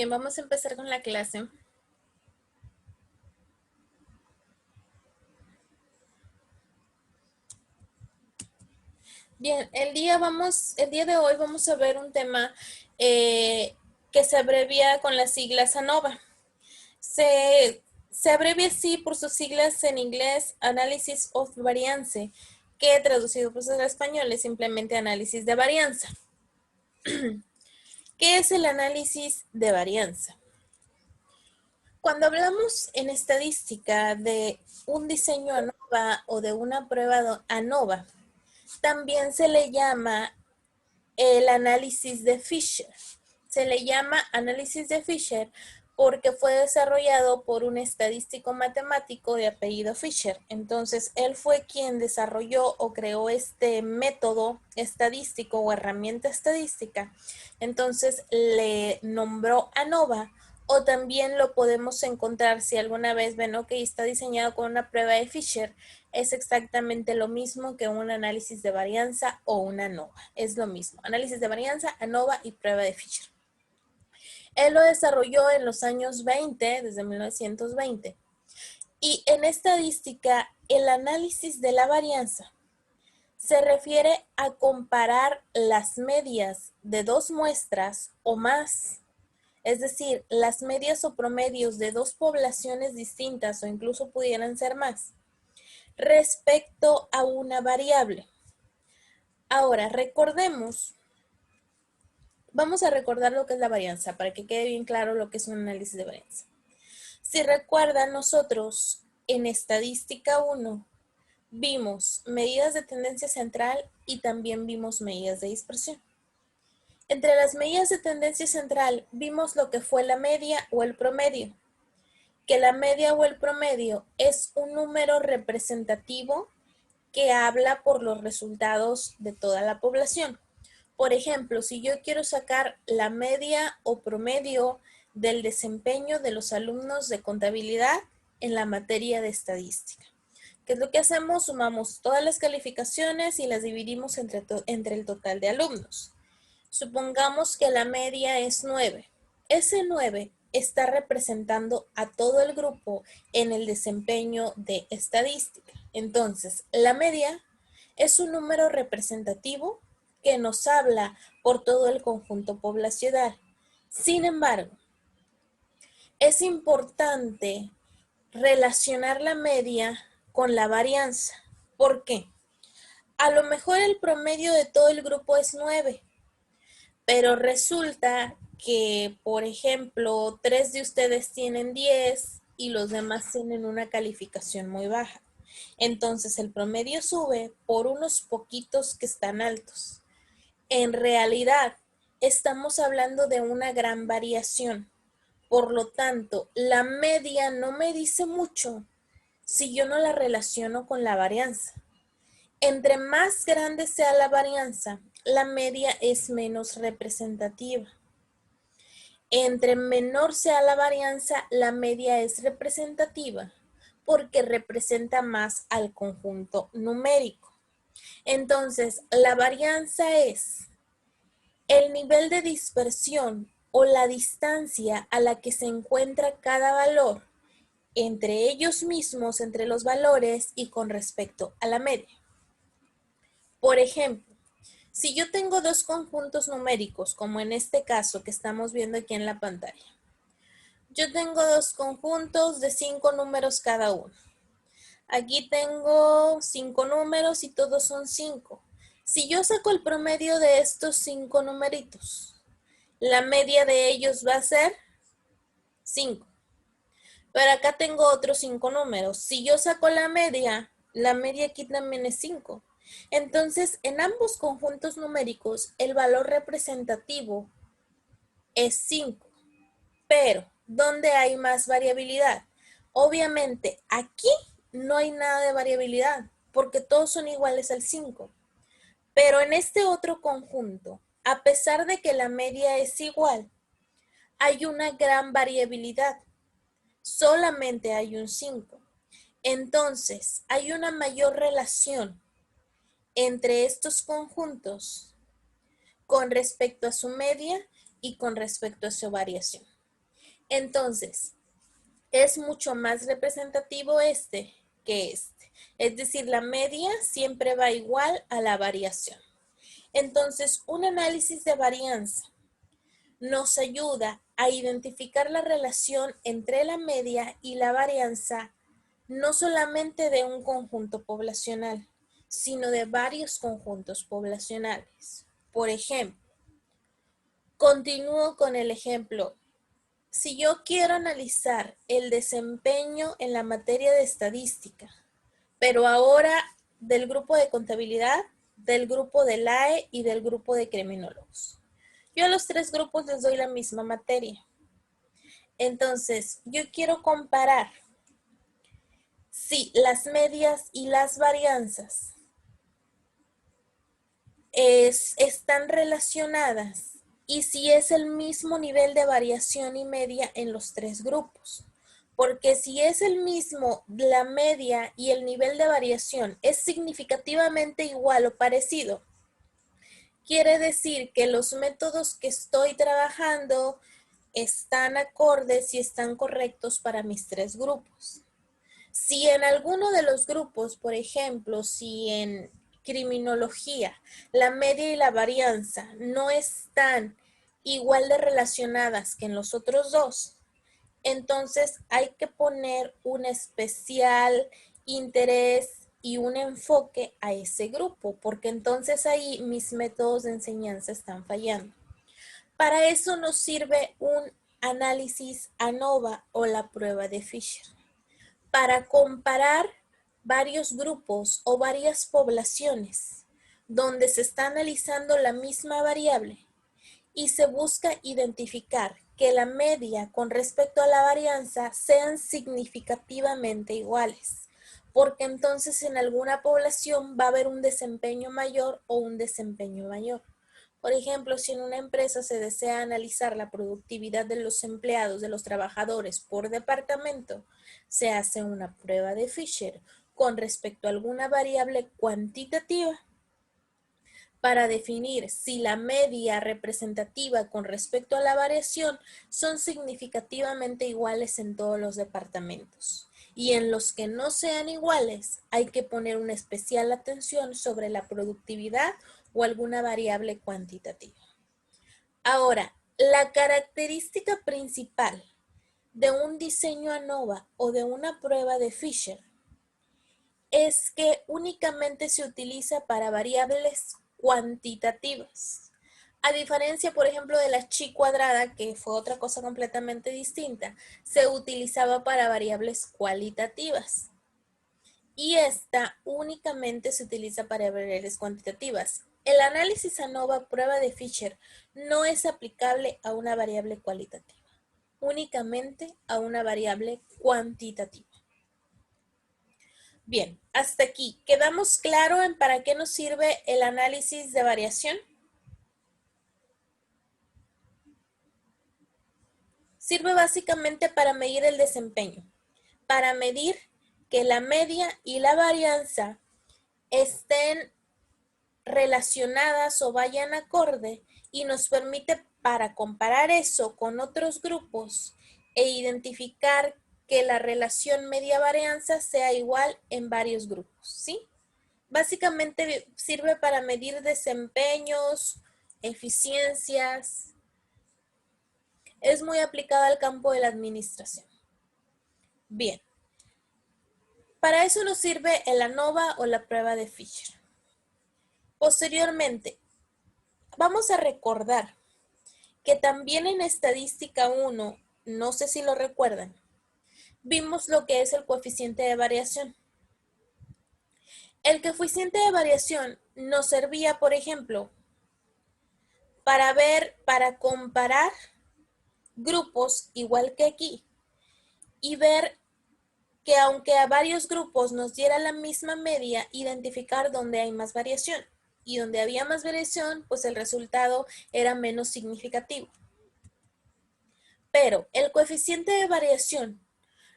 Bien, vamos a empezar con la clase. Bien, el día de hoy vamos a ver un tema que se abrevia con las siglas ANOVA. Se abrevia así por sus siglas en inglés Analysis of Variance, que traducido pues al español es simplemente análisis de varianza. ¿Qué es el análisis de varianza? Cuando hablamos en estadística de un diseño ANOVA o de una prueba ANOVA, también se le llama el análisis de Fisher. Se le llama análisis de Fisher porque fue desarrollado por un estadístico matemático de apellido Fisher. Entonces, él fue quien desarrolló o creó este método estadístico o herramienta estadística. Entonces, le nombró ANOVA, o también lo podemos encontrar si alguna vez ven, ok, está diseñado con una prueba de Fisher, es exactamente lo mismo que un análisis de varianza o una ANOVA. Es lo mismo. Análisis de varianza, ANOVA y prueba de Fisher. Él lo desarrolló en los años 20, desde 1920. Y en estadística, el análisis de la varianza se refiere a comparar las medias de dos muestras o más, es decir, las medias o promedios de dos poblaciones distintas o incluso pudieran ser más, respecto a una variable. Ahora, vamos a recordar lo que es la varianza para que quede bien claro lo que es un análisis de varianza. Si recuerdan, nosotros en estadística 1 vimos medidas de tendencia central y también vimos medidas de dispersión. Entre las medidas de tendencia central vimos lo que fue la media o el promedio, que la media o el promedio es un número representativo que habla por los resultados de toda la población. Por ejemplo, si yo quiero sacar la media o promedio del desempeño de los alumnos de contabilidad en la materia de estadística, ¿qué es lo que hacemos? Sumamos todas las calificaciones y las dividimos entre el total de alumnos. Supongamos que la media es 9. Ese 9 está representando a todo el grupo en el desempeño de estadística. Entonces, la media es un número representativo que nos habla por todo el conjunto poblacional. Sin embargo, es importante relacionar la media con la varianza. ¿Por qué? A lo mejor el promedio de todo el grupo es 9, pero resulta que, por ejemplo, 3 de ustedes tienen 10 y los demás tienen una calificación muy baja. Entonces el promedio sube por unos poquitos que están altos. En realidad, estamos hablando de una gran variación. Por lo tanto, la media no me dice mucho si yo no la relaciono con la varianza. Entre más grande sea la varianza, la media es menos representativa. Entre menor sea la varianza, la media es representativa porque representa más al conjunto numérico. Entonces, la varianza es el nivel de dispersión o la distancia a la que se encuentra cada valor entre ellos mismos, entre los valores y con respecto a la media. Por ejemplo, si yo tengo dos conjuntos numéricos, como en este caso que estamos viendo aquí en la pantalla, yo tengo dos conjuntos de 5 números cada uno. Aquí tengo 5 números y todos son 5. Si yo saco el promedio de estos 5 numeritos, la media de ellos va a ser 5. Pero acá tengo otros 5 números. Si yo saco la media aquí también es 5. Entonces, en ambos conjuntos numéricos, el valor representativo es 5. Pero, ¿dónde hay más variabilidad? Obviamente, aquí no hay nada de variabilidad, porque todos son iguales al 5. Pero en este otro conjunto, a pesar de que la media es igual, hay una gran variabilidad. Solamente hay un 5. Entonces, hay una mayor relación entre estos conjuntos con respecto a su media y con respecto a su variación. Entonces, es mucho más representativo este que este. Es decir, la media siempre va igual a la variación. Entonces, un análisis de varianza nos ayuda a identificar la relación entre la media y la varianza, no solamente de un conjunto poblacional, sino de varios conjuntos poblacionales. Por ejemplo, continúo con el ejemplo. Si yo quiero analizar el desempeño en la materia de estadística, pero ahora del grupo de contabilidad, del grupo del AE y del grupo de criminólogos. Yo a los tres grupos les doy la misma materia. Entonces, yo quiero comparar si las medias y las varianzas están relacionadas y si es el mismo nivel de variación y media en los tres grupos. Porque si es el mismo, la media y el nivel de variación es significativamente igual o parecido, quiere decir que los métodos que estoy trabajando están acordes y están correctos para mis tres grupos. Si en alguno de los grupos, por ejemplo, si en criminología la media y la varianza no están igual de relacionadas que en los otros dos, entonces hay que poner un especial interés y un enfoque a ese grupo, porque entonces ahí mis métodos de enseñanza están fallando. Para eso nos sirve un análisis ANOVA o la prueba de Fisher, para comparar varios grupos o varias poblaciones donde se está analizando la misma variable y se busca identificar que la media con respecto a la varianza sean significativamente iguales, porque entonces en alguna población va a haber un desempeño mayor o un desempeño mayor. Por ejemplo, si en una empresa se desea analizar la productividad de los empleados, de los trabajadores por departamento, se hace una prueba de Fisher con respecto a alguna variable cuantitativa para definir si la media representativa con respecto a la variación son significativamente iguales en todos los departamentos. Y en los que no sean iguales, hay que poner una especial atención sobre la productividad o alguna variable cuantitativa. Ahora, la característica principal de un diseño ANOVA o de una prueba de Fisher es que únicamente se utiliza para variables cuantitativas. A diferencia, por ejemplo, de la chi cuadrada, que fue otra cosa completamente distinta, se utilizaba para variables cualitativas. Y esta únicamente se utiliza para variables cuantitativas. El análisis ANOVA prueba de Fisher no es aplicable a una variable cualitativa, únicamente a una variable cuantitativa. Bien, hasta aquí. ¿Quedamos claro en para qué nos sirve el análisis de variación? Sirve básicamente para medir el desempeño, para medir que la media y la varianza estén relacionadas o vayan acorde y nos permite para comparar eso con otros grupos e identificar que la relación media-varianza sea igual en varios grupos, ¿sí? Básicamente sirve para medir desempeños, eficiencias. Es muy aplicada al campo de la administración. Bien, para eso nos sirve el ANOVA o la prueba de Fisher. Posteriormente, vamos a recordar que también en estadística 1, no sé si lo recuerdan, vimos lo que es el coeficiente de variación. El coeficiente de variación nos servía, por ejemplo, para comparar grupos igual que aquí y ver que aunque a varios grupos nos diera la misma media, identificar dónde hay más variación. Y donde había más variación, pues el resultado era menos significativo. Pero el coeficiente de variación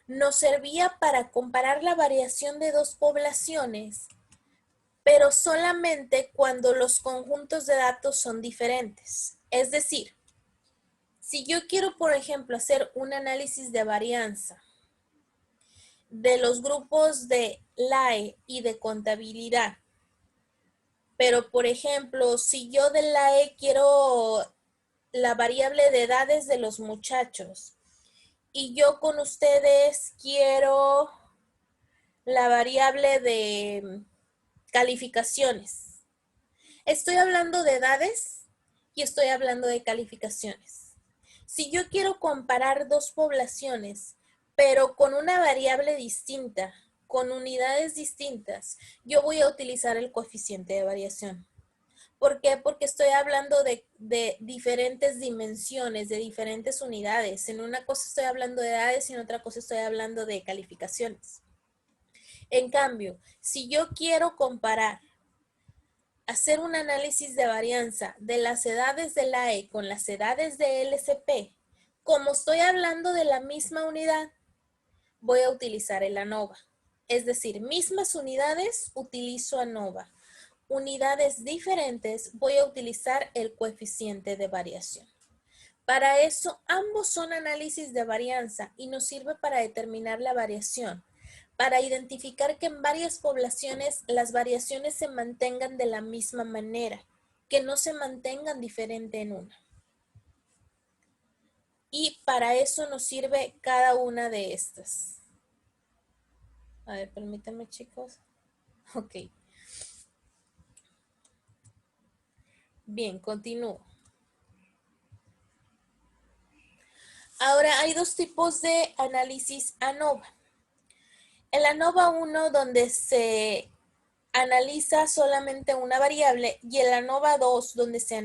nos servía para comparar la variación de dos poblaciones, pero solamente cuando los conjuntos de datos son diferentes. Es decir, Si yo quiero, por ejemplo, hacer un análisis de varianza de los grupos de LAE y de contabilidad, pero por ejemplo, si yo de LAE quiero la variable de edades de los muchachos y yo con ustedes quiero la variable de calificaciones. Estoy hablando de edades y estoy hablando de calificaciones. Si yo quiero comparar dos poblaciones, pero con una variable distinta, con unidades distintas, yo voy a utilizar el coeficiente de variación. ¿Por qué? Porque estoy hablando de diferentes dimensiones, de diferentes unidades. En una cosa estoy hablando de edades y en otra cosa estoy hablando de calificaciones. En cambio, si yo quiero comparar, hacer un análisis de varianza de las edades de la E con las edades de LCP, como estoy hablando de la misma unidad, voy a utilizar el ANOVA. Es decir, mismas unidades, utilizo ANOVA. Unidades diferentes, voy a utilizar el coeficiente de variación. Para eso, ambos son análisis de varianza y nos sirve para determinar la variación, para identificar que en varias poblaciones las variaciones se mantengan de la misma manera, que no se mantengan diferente en una. Y para eso nos sirve cada una de estas. A ver, permítanme, chicos. Ok. Bien, continúo. Ahora hay dos tipos de análisis ANOVA. El ANOVA 1, donde se analiza solamente una variable, y el ANOVA 2, donde se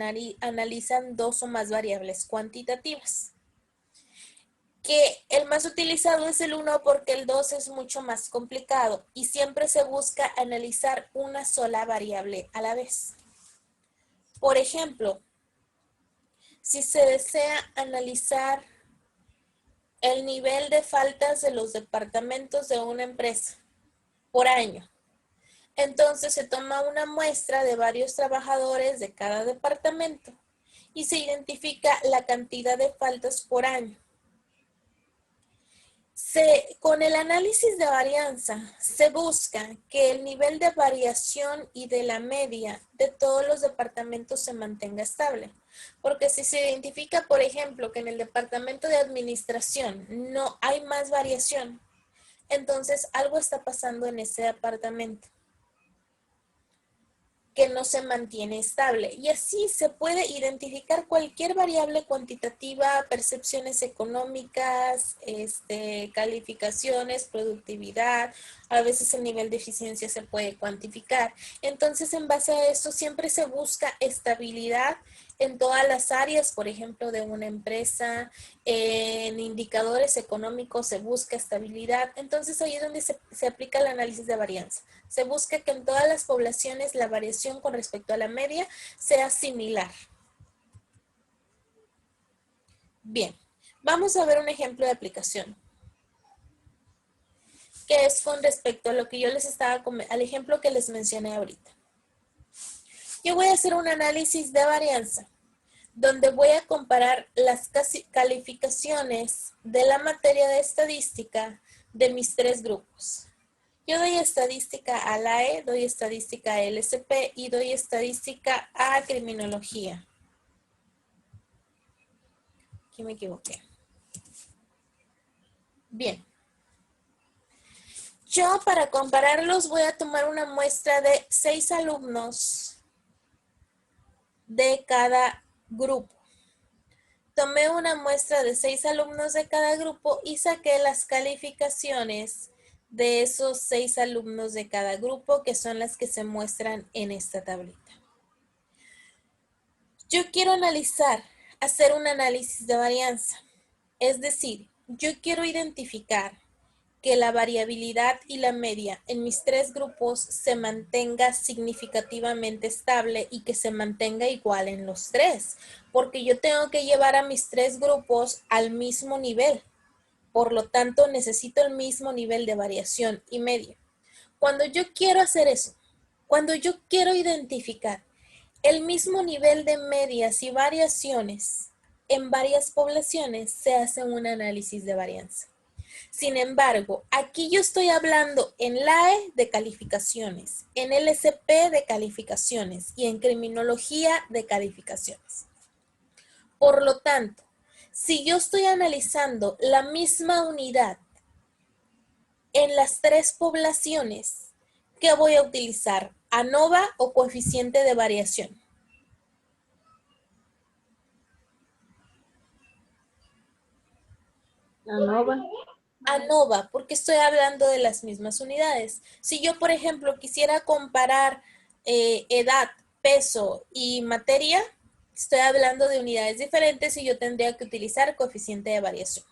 analizan dos o más variables cuantitativas. Que el más utilizado es el 1 porque el 2 es mucho más complicado y siempre se busca analizar una sola variable a la vez. Por ejemplo, si se desea analizar el nivel de faltas de los departamentos de una empresa por año, entonces se toma una muestra de varios trabajadores de cada departamento y se identifica la cantidad de faltas por año. Con el análisis de varianza se busca que el nivel de variación y de la media de todos los departamentos se mantenga estable. Porque si se identifica, por ejemplo, que en el departamento de administración no hay más variación, entonces algo está pasando en ese departamento que no se mantiene estable. Y así se puede identificar cualquier variable cuantitativa, percepciones económicas, calificaciones, productividad, a veces el nivel de eficiencia se puede cuantificar. Entonces, en base a eso, siempre se busca estabilidad en todas las áreas, por ejemplo, de una empresa, en indicadores económicos se busca estabilidad. Entonces, ahí es donde se aplica el análisis de varianza. Se busca que en todas las poblaciones la variación con respecto a la media sea similar. Bien, vamos a ver un ejemplo de aplicación, que es con respecto a lo que yo les estaba, al ejemplo que les mencioné ahorita. Yo voy a hacer un análisis de varianza, donde voy a comparar las calificaciones de la materia de estadística de mis tres grupos. Yo doy estadística a la E, doy estadística a LSP y doy estadística a criminología. Aquí me equivoqué. Bien. Yo para compararlos voy a tomar una muestra de 6 alumnos de cada grupo. Tomé una muestra de 6 alumnos de cada grupo y saqué las calificaciones de esos 6 alumnos de cada grupo, que son las que se muestran en esta tablita. Yo quiero hacer un análisis de varianza. Es decir, yo quiero identificar que la variabilidad y la media en mis tres grupos se mantenga significativamente estable y que se mantenga igual en los tres, porque yo tengo que llevar a mis tres grupos al mismo nivel. Por lo tanto, necesito el mismo nivel de variación y media. Cuando yo quiero hacer eso, cuando yo quiero identificar el mismo nivel de medias y variaciones en varias poblaciones se hace un análisis de varianza. Sin embargo, aquí yo estoy hablando en LAE de calificaciones, en LSP de calificaciones y en criminología de calificaciones. Por lo tanto, si yo estoy analizando la misma unidad en las tres poblaciones, ¿qué voy a utilizar? ¿ANOVA o coeficiente de variación? ANOVA. ANOVA, porque estoy hablando de las mismas unidades. Si yo, por ejemplo, quisiera comparar edad, peso y materia, estoy hablando de unidades diferentes y yo tendría que utilizar coeficiente de variación.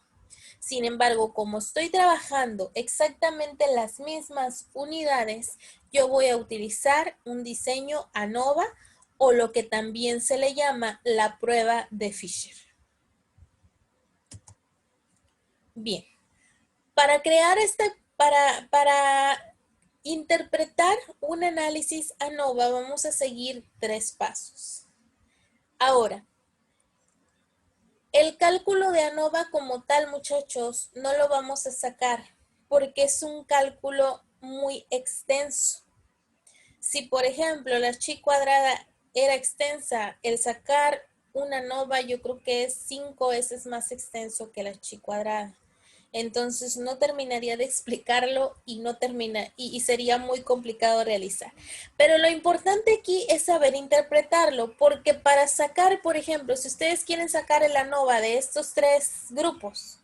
Sin embargo, como estoy trabajando exactamente las mismas unidades, yo voy a utilizar un diseño ANOVA o lo que también se le llama la prueba de Fisher. Bien, para crear para interpretar un análisis ANOVA vamos a seguir 3 pasos. Ahora, el cálculo de ANOVA como tal, muchachos, no lo vamos a sacar porque es un cálculo muy extenso. Si, por ejemplo, la chi cuadrada era extensa, el sacar una ANOVA yo creo que es 5 veces más extenso que la chi cuadrada. Entonces no terminaría de explicarlo y sería muy complicado realizar. Pero lo importante aquí es saber interpretarlo, porque para sacar, por ejemplo, si ustedes quieren sacar el ANOVA de estos 3 grupos,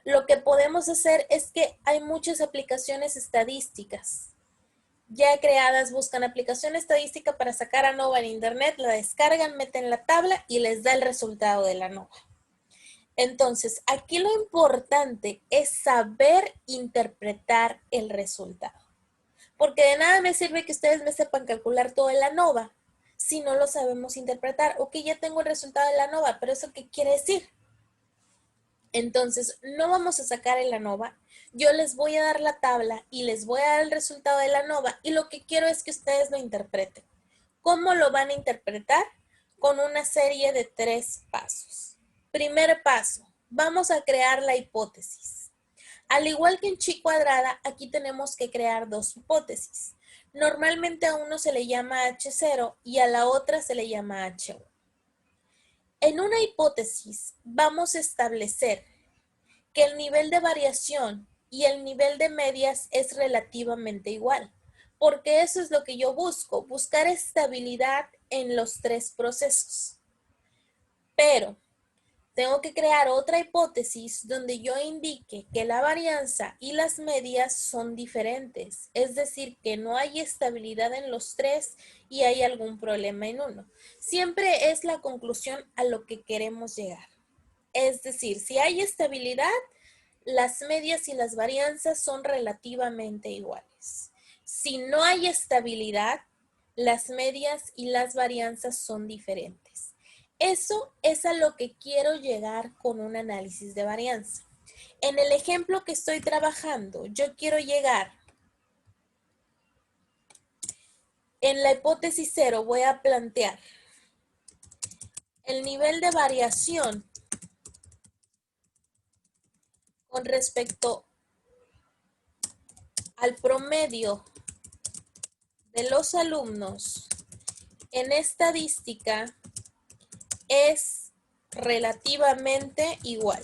lo que podemos hacer es que hay muchas aplicaciones estadísticas ya creadas, buscan aplicación estadística para sacar ANOVA en internet, la descargan, meten la tabla y les da el resultado de la ANOVA. Entonces, aquí lo importante es saber interpretar el resultado. Porque de nada me sirve que ustedes me sepan calcular todo en la ANOVA si no lo sabemos interpretar. Ok, ya tengo el resultado de la ANOVA, pero ¿eso qué quiere decir? Entonces, no vamos a sacar el ANOVA. Yo les voy a dar la tabla y les voy a dar el resultado de la ANOVA y lo que quiero es que ustedes lo interpreten. ¿Cómo lo van a interpretar? Con una serie de 3 pasos. Primer paso, vamos a crear la hipótesis. Al igual que en chi cuadrada, aquí tenemos que crear 2 hipótesis. Normalmente a uno se le llama H0 y a la otra se le llama H1. En una hipótesis vamos a establecer que el nivel de variación y el nivel de medias es relativamente igual, porque eso es lo que yo busco, buscar estabilidad en los 3 procesos. Pero tengo que crear otra hipótesis donde yo indique que la varianza y las medias son diferentes, es decir, que no hay estabilidad en los 3 y hay algún problema en uno. Siempre es la conclusión a lo que queremos llegar. Es decir, si hay estabilidad, las medias y las varianzas son relativamente iguales. Si no hay estabilidad, las medias y las varianzas son diferentes. Eso es a lo que quiero llegar con un análisis de varianza. En el ejemplo que estoy trabajando, yo quiero llegar en la hipótesis 0, voy a plantear el nivel de variación con respecto al promedio de los alumnos en estadística es relativamente igual.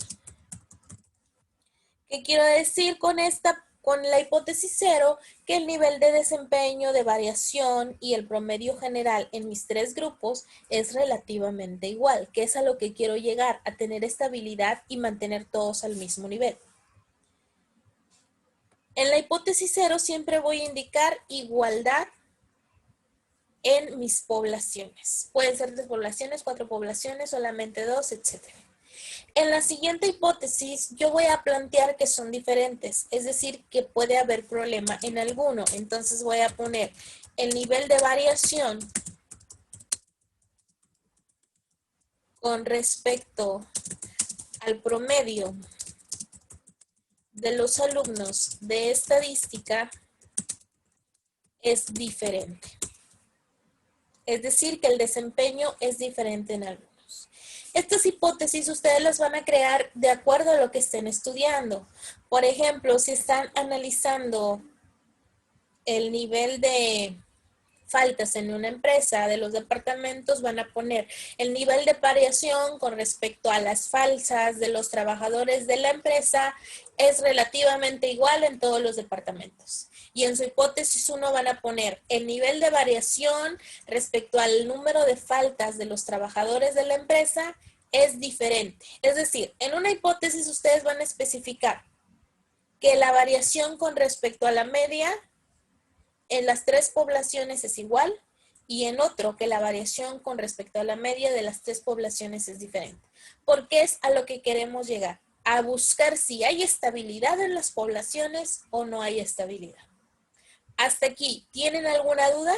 ¿Qué quiero decir con la hipótesis 0? Que el nivel de desempeño, de variación y el promedio general en mis 3 grupos es relativamente igual, que es a lo que quiero llegar, a tener estabilidad y mantener todos al mismo nivel. En la hipótesis 0 siempre voy a indicar igualdad en mis poblaciones. Pueden ser 3 poblaciones, 4 poblaciones, solamente 2, etc. En la siguiente hipótesis, yo voy a plantear que son diferentes, es decir, que puede haber problema en alguno. Entonces voy a poner el nivel de variación con respecto al promedio de los alumnos de estadística es diferente. Es decir, que el desempeño es diferente en algunos. datos. Estas hipótesis ustedes las van a crear de acuerdo a lo que estén estudiando. Por ejemplo, si están analizando el nivel de faltas en una empresa de los departamentos, van a poner el nivel de variación con respecto a las faltas de los trabajadores de la empresa es relativamente igual en todos los departamentos. Y en su hipótesis 1 van a poner el nivel de variación respecto al número de faltas de los trabajadores de la empresa es diferente. Es decir, en una hipótesis ustedes van a especificar que la variación con respecto a la media en las tres poblaciones es igual y en otro que la variación con respecto a la media de las tres poblaciones es diferente. Porque es a lo que queremos llegar, a buscar si hay estabilidad en las poblaciones o no hay estabilidad. ¿Hasta aquí tienen alguna duda?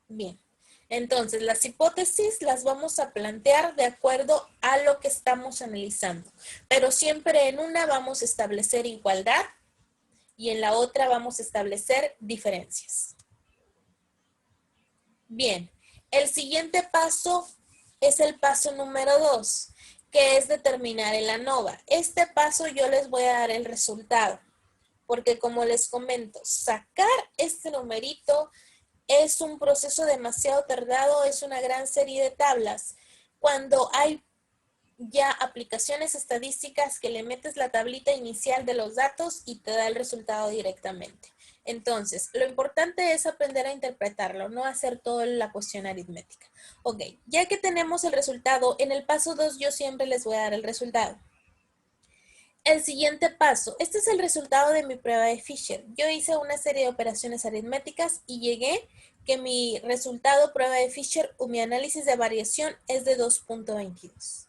Bien. Entonces, las hipótesis las vamos a plantear de acuerdo a lo que estamos analizando, pero siempre en una vamos a establecer igualdad y en la otra vamos a establecer diferencias. Bien, el siguiente paso es el paso número 2, que es determinar el ANOVA. Este paso yo les voy a dar el resultado, porque como les comento, sacar este numerito es un proceso demasiado tardado, es una gran serie de tablas. Cuando hay ya aplicaciones estadísticas que le metes la tablita inicial de los datos y te da el resultado directamente. Entonces, lo importante es aprender a interpretarlo, no hacer toda la cuestión aritmética. Ok, ya que tenemos el resultado, en el paso 2 yo siempre les voy a dar el resultado. El siguiente paso, este es el resultado de mi prueba de Fisher. Yo hice una serie de operaciones aritméticas y llegué que mi resultado prueba de Fisher o mi análisis de variación es de 2.22.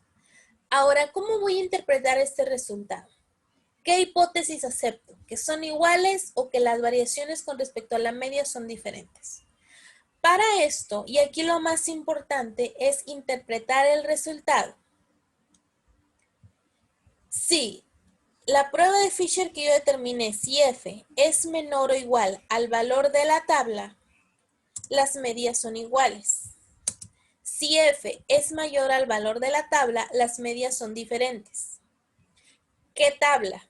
Ahora, ¿cómo voy a interpretar este resultado? ¿Qué hipótesis acepto? ¿Que son iguales o que las variaciones con respecto a la media son diferentes? Para esto, y aquí lo más importante, es interpretar el resultado. Si la prueba de Fisher que yo determiné, si F es menor o igual al valor de la tabla, las medias son iguales. Si F es mayor al valor de la tabla, las medias son diferentes. ¿Qué tabla?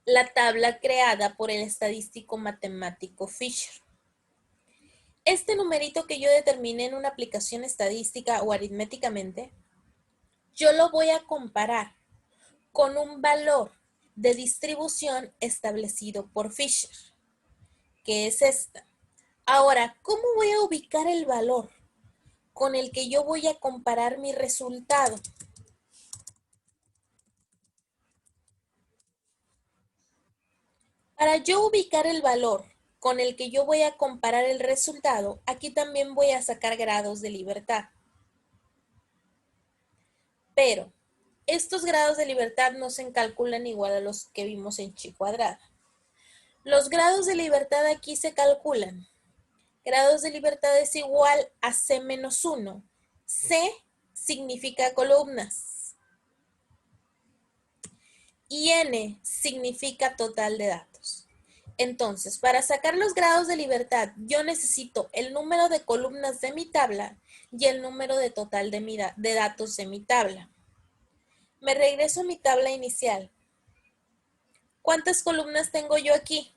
La tabla creada por el estadístico matemático Fisher. Este numerito que yo determiné en una aplicación estadística o aritméticamente, yo lo voy a comparar con un valor de distribución establecido por Fisher, que es esta. Ahora, ¿cómo voy a ubicar el valor con el que yo voy a comparar mi resultado? Para yo ubicar el valor con el que yo voy a comparar el resultado, aquí también voy a sacar grados de libertad. Pero estos grados de libertad no se calculan igual a los que vimos en chi cuadrada. Los grados de libertad aquí se calculan. Grados de libertad es igual a C menos 1. C significa columnas y N significa total de datos. Entonces, para sacar los grados de libertad, yo necesito el número de columnas de mi tabla y el número de total de datos de mi tabla. Me regreso a mi tabla inicial. ¿Cuántas columnas tengo yo aquí?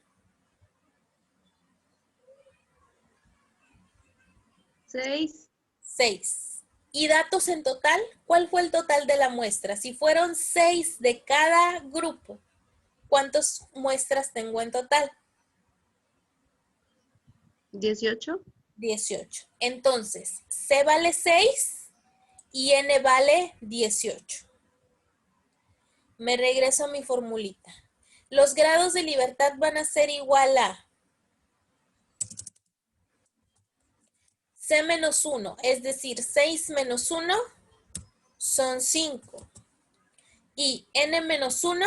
6. 6. ¿Y datos en total? ¿Cuál fue el total de la muestra? Si fueron 6 de cada grupo, ¿cuántas muestras tengo en total? 18. 18. Entonces, C vale 6 y N vale 18. Me regreso a mi formulita. Los grados de libertad van a ser igual a C menos 1, es decir, 6 menos 1 son 5. Y N menos 1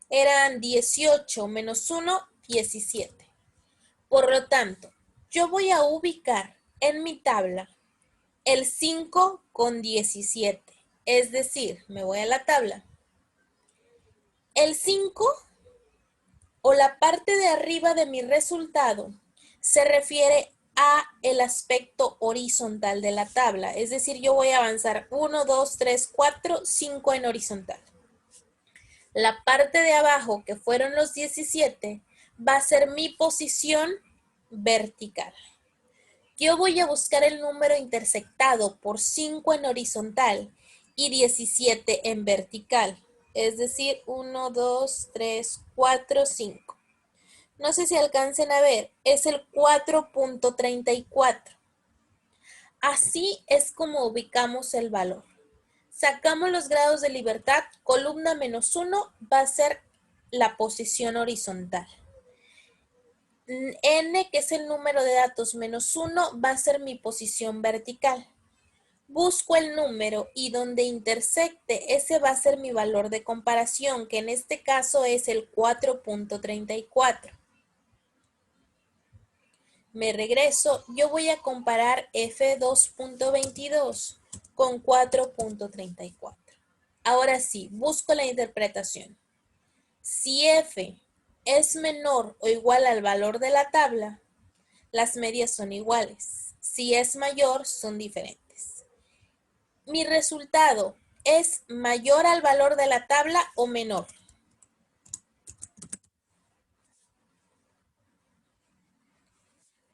eran 18 menos 1, 17. Por lo tanto, yo voy a ubicar en mi tabla el 5 con 17. Es decir, me voy a la tabla. El 5 o la parte de arriba de mi resultado se refiere a el aspecto horizontal de la tabla. Es decir, yo voy a avanzar 1, 2, 3, 4, 5 en horizontal. La parte de abajo, que fueron los 17, va a ser mi posición vertical. Yo voy a buscar el número intersectado por 5 en horizontal y 17 en vertical. Es decir, 1, 2, 3, 4, 5. No sé si alcancen a ver, es el 4.34. Así es como ubicamos el valor. Sacamos los grados de libertad, columna -1 va a ser la posición horizontal. N, que es el número de datos -1, va a ser mi posición vertical. Busco el número y donde intersecte, ese va a ser mi valor de comparación, que en este caso es el 4.34. Me regreso, yo voy a comparar F2.22 con 4.34. Ahora sí, busco la interpretación. Si F es menor o igual al valor de la tabla, las medias son iguales. Si es mayor, son diferentes. Mi resultado es mayor al valor de la tabla o menor.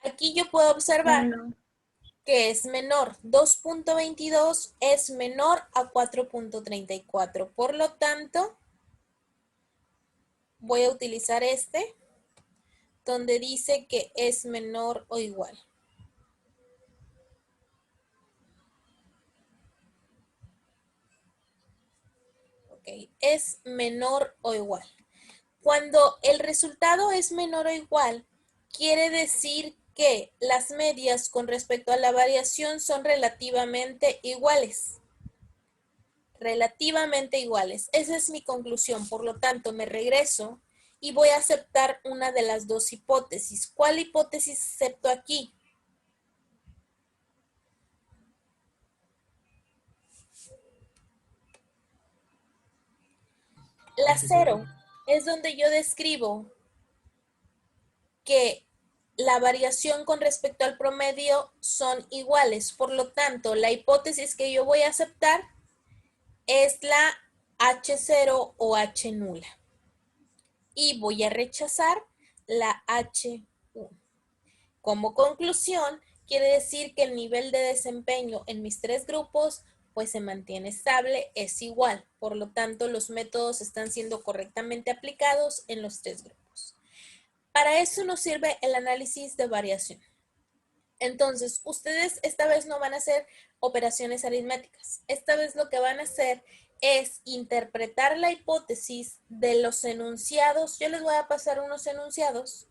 Aquí yo puedo observar que es menor. 2.22 es menor a 4.34. Por lo tanto, voy a utilizar este, donde dice que es menor o igual. Ok, es menor o igual. Cuando el resultado es menor o igual, quiere decir que las medias con respecto a la variación son relativamente iguales. Relativamente iguales. Esa es mi conclusión. Por lo tanto, me regreso y voy a aceptar una de las dos hipótesis. ¿Cuál hipótesis acepto aquí? La 0 es donde yo describo que la variación con respecto al promedio son iguales. Por lo tanto, la hipótesis que yo voy a aceptar es la H0 o H nula. Y voy a rechazar la H1. Como conclusión, quiere decir que el nivel de desempeño en mis tres grupos pues se mantiene estable, es igual. Por lo tanto, los métodos están siendo correctamente aplicados en los tres grupos. Para eso nos sirve el análisis de variación. Entonces, ustedes esta vez no van a hacer operaciones aritméticas. Esta vez lo que van a hacer es interpretar la hipótesis de los enunciados. Yo les voy a pasar unos enunciados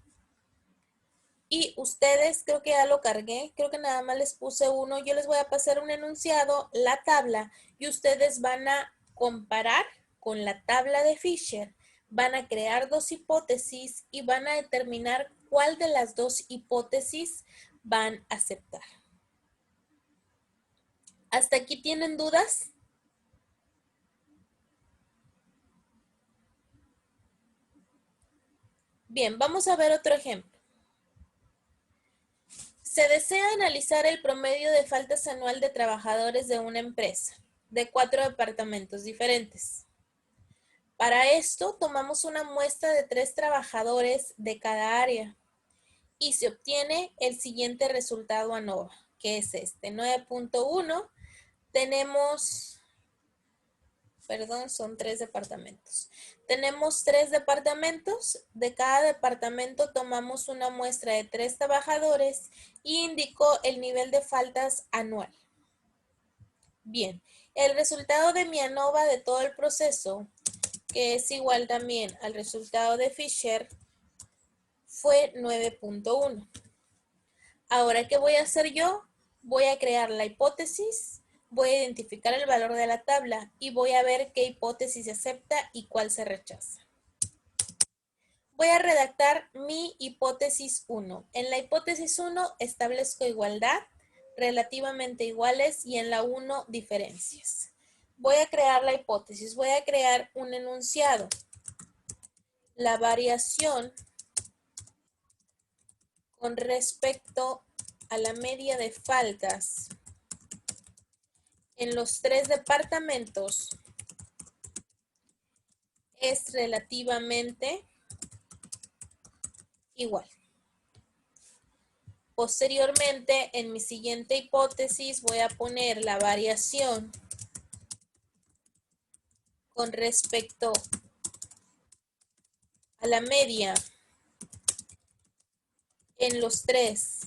y ustedes, creo que ya lo cargué, creo que nada más les puse uno. Yo les voy a pasar un enunciado, la tabla, y ustedes van a comparar con la tabla de Fisher. Van a crear dos hipótesis y van a determinar cuál de las dos hipótesis van a aceptar. ¿Hasta aquí tienen dudas? Bien, vamos a ver otro ejemplo. Se desea analizar el promedio de faltas anual de trabajadores de una empresa, de 4 departamentos diferentes. Para esto, tomamos una muestra de 3 trabajadores de cada área y se obtiene el siguiente resultado ANOVA, que es este, 9.1. Tenemos, son 3 departamentos. Tenemos 3 departamentos, de cada departamento tomamos una muestra de 3 trabajadores y indicó el nivel de faltas anual. Bien, el resultado de mi ANOVA de todo el proceso, que es igual también al resultado de Fisher, fue 9.1. Ahora, ¿qué voy a hacer yo? Voy a crear la hipótesis, voy a identificar el valor de la tabla y voy a ver qué hipótesis se acepta y cuál se rechaza. Voy a redactar mi hipótesis 1. En la hipótesis 1 establezco igualdad, relativamente iguales y en la 1 diferencias. Voy a crear la hipótesis, voy a crear un enunciado. La variación con respecto a la media de faltas en los 3 departamentos es relativamente igual. Posteriormente, en mi siguiente hipótesis, voy a poner la variación con respecto a la media en los 3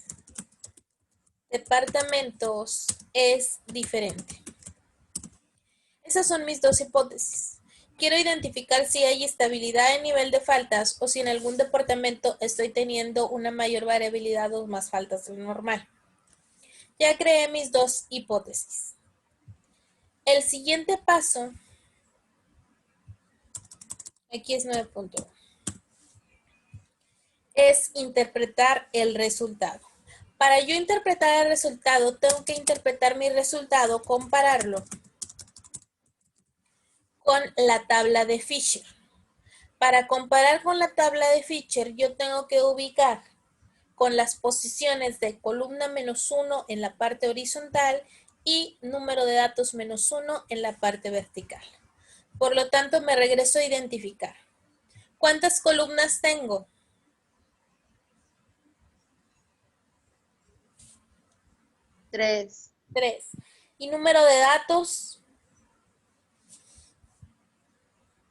departamentos es diferente. Esas son mis dos hipótesis. Quiero identificar si hay estabilidad en nivel de faltas o si en algún departamento estoy teniendo una mayor variabilidad o más faltas de lo normal. Ya creé mis dos hipótesis. El siguiente paso, aquí es 9.1, es interpretar el resultado. Para yo interpretar el resultado, tengo que interpretar mi resultado, compararlo con la tabla de Fisher. Para comparar con la tabla de Fisher, yo tengo que ubicar con las posiciones de columna -1 en la parte horizontal y número de datos -1 en la parte vertical. Por lo tanto, me regreso a identificar. ¿Cuántas columnas tengo? 3. 3. ¿Y número de datos?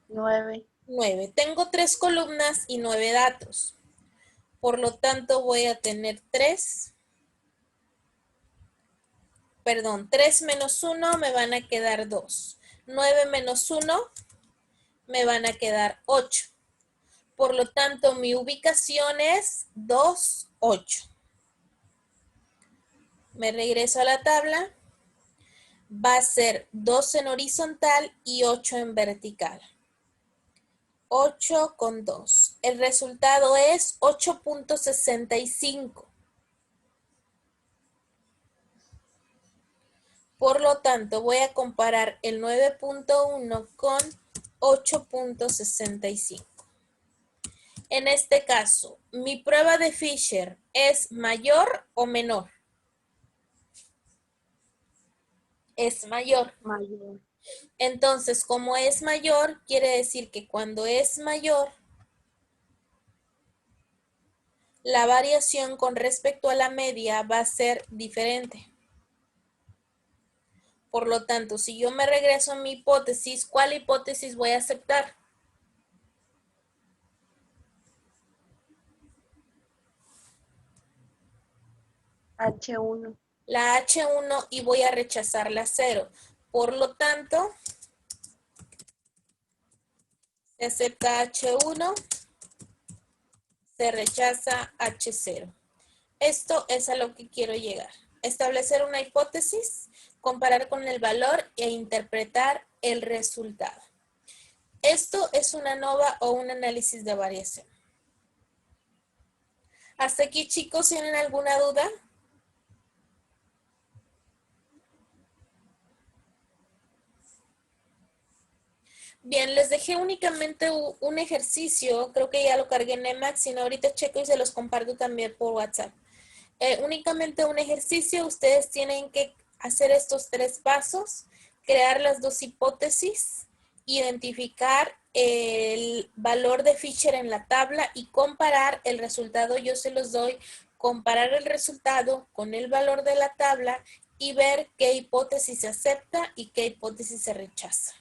9. 9. Tengo 3 columnas y 9 datos. Por lo tanto, voy a tener 3 menos 1 me van a quedar 2. 9 menos 1 me van a quedar 8. Por lo tanto, mi ubicación es 2, 8. Me regreso a la tabla. Va a ser 2 en horizontal y 8 en vertical. 8 con 2. El resultado es 8.65. Por lo tanto, voy a comparar el 9.1 con 8.65. En este caso, ¿mi prueba de Fisher es mayor o menor? Es mayor. Mayor. Entonces, como es mayor, quiere decir que cuando es mayor, la variación con respecto a la media va a ser diferente. Por lo tanto, si yo me regreso a mi hipótesis, ¿cuál hipótesis voy a aceptar? H1. La H1 y voy a rechazar la 0. Por lo tanto, se acepta H1, se rechaza H0. Esto es a lo que quiero llegar. Establecer una hipótesis, comparar con el valor e interpretar el resultado. Esto es una ANOVA o un análisis de variación. ¿Hasta aquí, chicos, tienen alguna duda? Bien, les dejé únicamente un ejercicio, creo que ya lo cargué en Emacs, sino ahorita checo y se los comparto también por WhatsApp. Únicamente un ejercicio, ustedes tienen que hacer estos 3 pasos, crear las 2 hipótesis, identificar el valor de Fisher en la tabla y comparar el resultado, yo se los doy, comparar el resultado con el valor de la tabla y ver qué hipótesis se acepta y qué hipótesis se rechaza.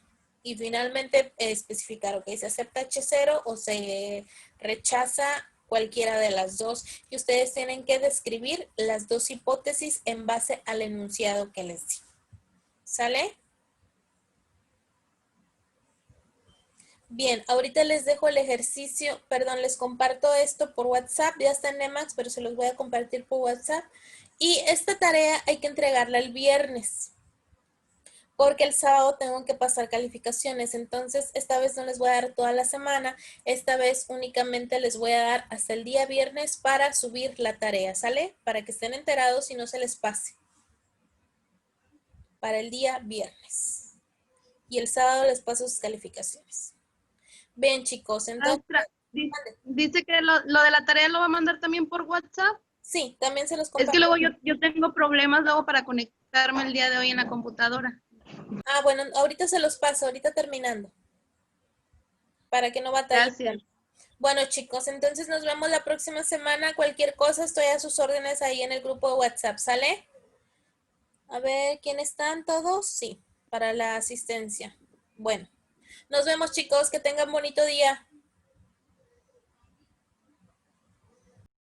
Y finalmente especificar, ok, se acepta H0 o se rechaza cualquiera de las dos. Y ustedes tienen que describir las 2 hipótesis en base al enunciado que les di. ¿Sale? Bien, ahorita les dejo el ejercicio, perdón, les comparto esto por WhatsApp, ya está en Emacs, pero se los voy a compartir por WhatsApp. Y esta tarea hay que entregarla el viernes, porque el sábado tengo que pasar calificaciones, entonces esta vez no les voy a dar toda la semana, esta vez únicamente les voy a dar hasta el día viernes para subir la tarea, ¿sale? Para que estén enterados y no se les pase. Para el día viernes. Y el sábado les paso sus calificaciones. Bien, chicos, entonces... Maestra, dice que lo de la tarea lo va a mandar también por WhatsApp. Sí, también se los Es comparto. que luego yo tengo problemas luego para conectarme el día de hoy en la computadora. Ah, bueno, ahorita se los paso, ahorita terminando, para que no batallen. Gracias. Bueno, chicos, entonces nos vemos la próxima semana. Cualquier cosa, estoy a sus órdenes ahí en el grupo de WhatsApp, ¿sale? A ver, ¿quién están todos? Sí, para la asistencia. Bueno, nos vemos, chicos, que tengan bonito día.